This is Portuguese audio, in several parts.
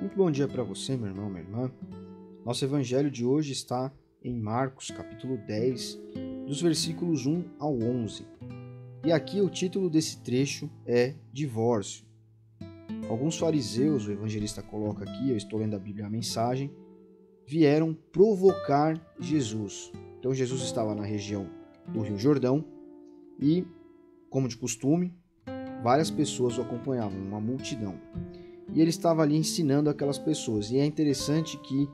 Muito bom dia para você, meu irmão, minha irmã. Nosso evangelho de hoje está em Marcos, capítulo 10, dos versículos 1 ao 11. E aqui o título desse trecho é Divórcio. Alguns fariseus, o evangelista coloca aqui, eu estou lendo a Bíblia, a mensagem, vieram provocar Jesus. Então Jesus estava na região do Rio Jordão e, como de costume, várias pessoas o acompanhavam, uma multidão. E ele estava ali ensinando aquelas pessoas. E é interessante que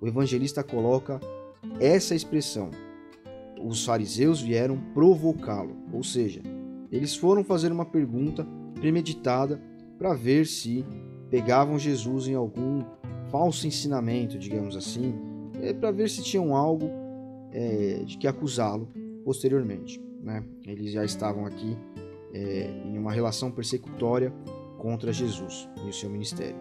o evangelista coloca essa expressão. Os fariseus vieram provocá-lo. Ou seja, eles foram fazer uma pergunta premeditada para ver se pegavam Jesus em algum falso ensinamento, digamos assim, para ver se tinham algo de que acusá-lo posteriormente. Né? Eles já estavam aqui em uma relação persecutória contra Jesus e o seu ministério.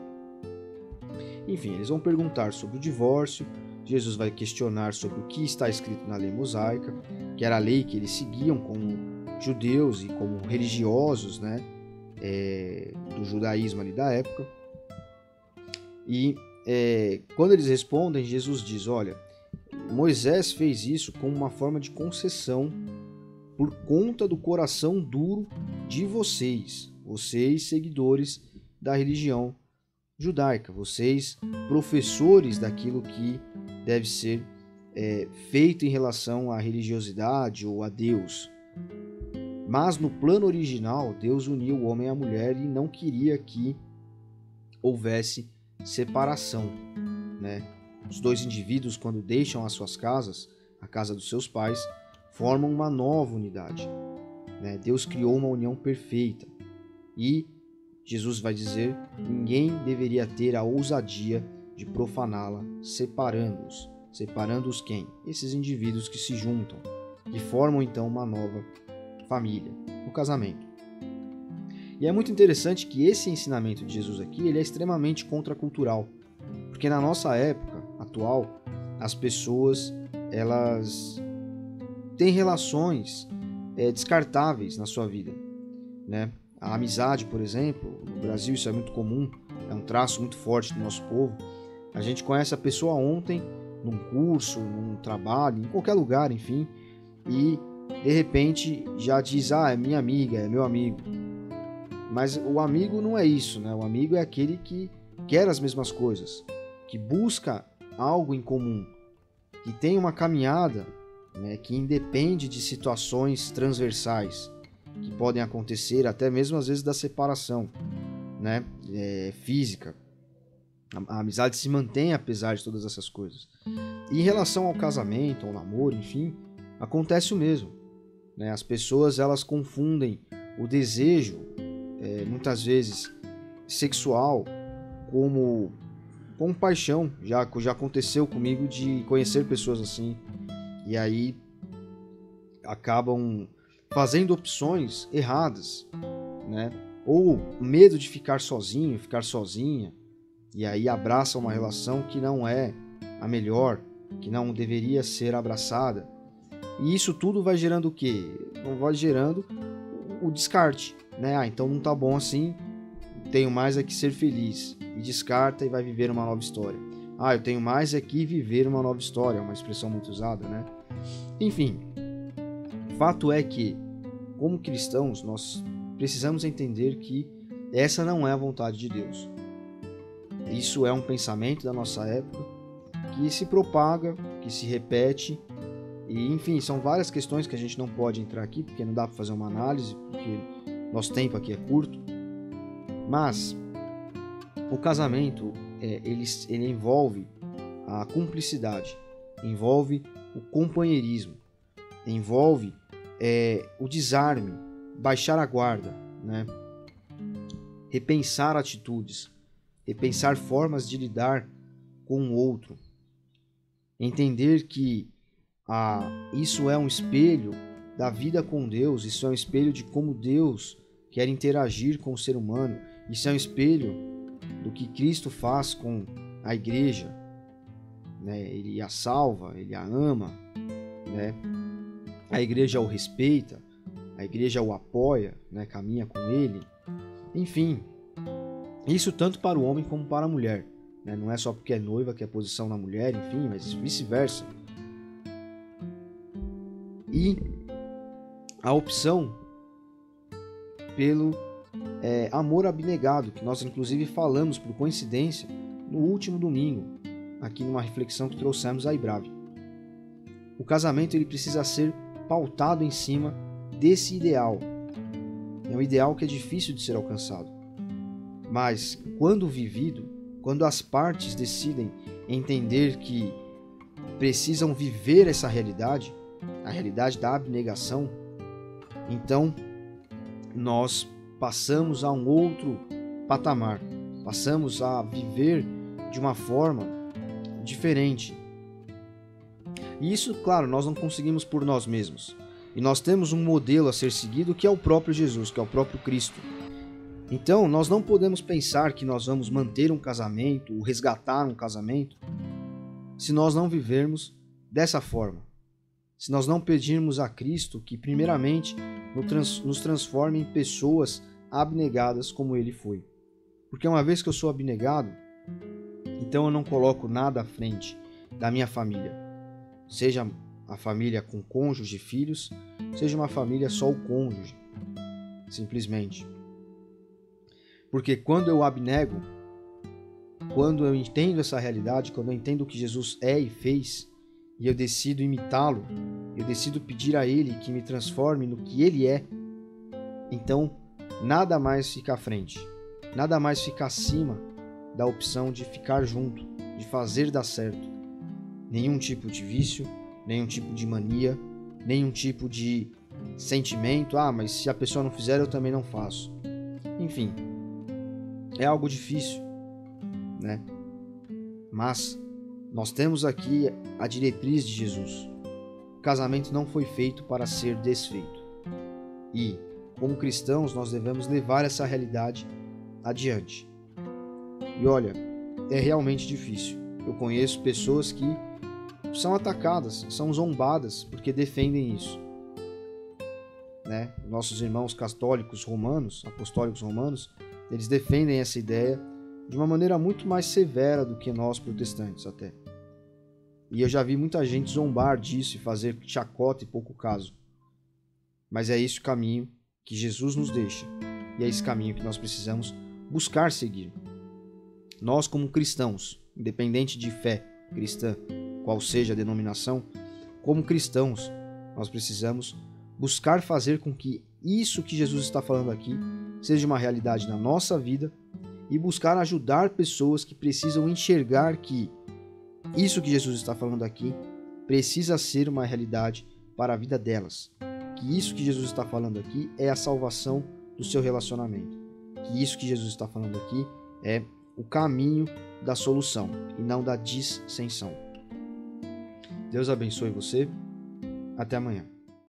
Enfim, eles vão perguntar sobre o divórcio, Jesus vai questionar sobre o que está escrito na lei mosaica, que era a lei que eles seguiam como judeus e como religiosos, né, do judaísmo ali da época. E quando eles respondem, Jesus diz, olha, Moisés fez isso como uma forma de concessão por conta do coração duro de vocês seguidores da religião judaica, vocês professores daquilo que deve ser feito em relação à religiosidade ou a Deus. Mas no plano original, Deus uniu o homem à mulher e não queria que houvesse separação, né? Os dois indivíduos, quando deixam as suas casas, a casa dos seus pais, formam uma nova unidade, né? Deus criou uma união perfeita. E Jesus vai dizer, ninguém deveria ter a ousadia de profaná-la, separando-os. Separando-os quem? Esses indivíduos que se juntam, que formam então uma nova família, o casamento. E é muito interessante que esse ensinamento de Jesus aqui, ele é extremamente contracultural, porque na nossa época atual, as pessoas, elas têm relações descartáveis na sua vida, né? A amizade, por exemplo, no Brasil isso é muito comum, é um traço muito forte do nosso povo. A gente conhece a pessoa ontem, num curso, num trabalho, em qualquer lugar, enfim, e de repente já diz, é minha amiga, é meu amigo. Mas o amigo não é isso, né? O amigo é aquele que quer as mesmas coisas, que busca algo em comum, que tem uma caminhada, né, que independe de situações transversais, que podem acontecer até mesmo às vezes da separação, né, física. A amizade se mantém apesar de todas essas coisas. E em relação ao casamento, ao namoro, enfim, acontece o mesmo, né? As pessoas, elas confundem o desejo, muitas vezes sexual, como paixão. Já aconteceu comigo de conhecer pessoas assim, e aí acabam fazendo opções erradas, né? Ou medo de ficar sozinho, ficar sozinha, e aí abraça uma relação que não é a melhor, que não deveria ser abraçada. E isso tudo vai gerando o quê? Vai gerando o descarte, né? Então não tá bom assim, tenho mais é que ser feliz. E descarta e vai viver uma nova história. Eu tenho mais é que viver uma nova história, é uma expressão muito usada, né? Enfim, fato é que, como cristãos, nós precisamos entender que essa não é a vontade de Deus. Isso é um pensamento da nossa época que se propaga, que se repete, e enfim, são várias questões que a gente não pode entrar aqui, porque não dá para fazer uma análise, porque nosso tempo aqui é curto. Mas o casamento, ele envolve a cumplicidade, envolve o companheirismo, envolve o desarme, baixar a guarda, né? Repensar atitudes, repensar formas de lidar com o outro, entender que isso é um espelho da vida com Deus, isso é um espelho de como Deus quer interagir com o ser humano, isso é um espelho do que Cristo faz com a igreja, né? Ele a salva, ele a ama, né? A igreja o respeita, a igreja o apoia, né? Caminha com ele. Enfim, isso tanto para o homem como para a mulher. né? Não é só porque é noiva que é posição na mulher, enfim, mas vice-versa. E a opção pelo amor abnegado, que nós inclusive falamos por coincidência no último domingo, aqui numa reflexão que trouxemos a Ibrave. O casamento ele precisa ser pautado em cima desse ideal. É um ideal que é difícil de ser alcançado. Mas, quando vivido, quando as partes decidem entender que precisam viver essa realidade, a realidade da abnegação, então nós passamos a um outro patamar, passamos a viver de uma forma diferente. E isso, claro, nós não conseguimos por nós mesmos. E nós temos um modelo a ser seguido que é o próprio Jesus, que é o próprio Cristo. Então, nós não podemos pensar que nós vamos manter um casamento, ou resgatar um casamento, se nós não vivermos dessa forma. Se nós não pedirmos a Cristo que, primeiramente, nos transforme em pessoas abnegadas como Ele foi. Porque uma vez que eu sou abnegado, então eu não coloco nada à frente da minha família. Seja a família com cônjuge e filhos, seja uma família só o cônjuge, simplesmente. Porque quando eu abnego, quando eu entendo essa realidade, quando eu entendo o que Jesus é e fez, e eu decido imitá-lo, eu decido pedir a Ele que me transforme no que Ele é, então nada mais fica à frente, nada mais fica acima da opção de ficar junto, de fazer dar certo. Nenhum tipo de vício, nenhum tipo de mania, nenhum tipo de sentimento, mas se a pessoa não fizer eu também não faço. Enfim, é algo difícil, né? Mas nós temos aqui a diretriz de Jesus. O casamento não foi feito para ser desfeito. E, como cristãos, nós devemos levar essa realidade adiante. E olha, é realmente difícil. Eu conheço pessoas que são atacadas, são zombadas porque defendem isso, né? Nossos irmãos católicos romanos, apostólicos romanos, eles defendem essa ideia de uma maneira muito mais severa do que nós protestantes até. E eu já vi muita gente zombar disso e fazer chacota e pouco caso. Mas é esse o caminho que Jesus nos deixa. E é esse caminho que nós precisamos buscar seguir. Nós, como cristãos, independente de fé cristã, qual seja a denominação, como cristãos, nós precisamos buscar fazer com que isso que Jesus está falando aqui seja uma realidade na nossa vida e buscar ajudar pessoas que precisam enxergar que isso que Jesus está falando aqui precisa ser uma realidade para a vida delas. Que isso que Jesus está falando aqui é a salvação do seu relacionamento. Que isso que Jesus está falando aqui é o caminho da solução e não da dissensão. Deus abençoe você. Até amanhã.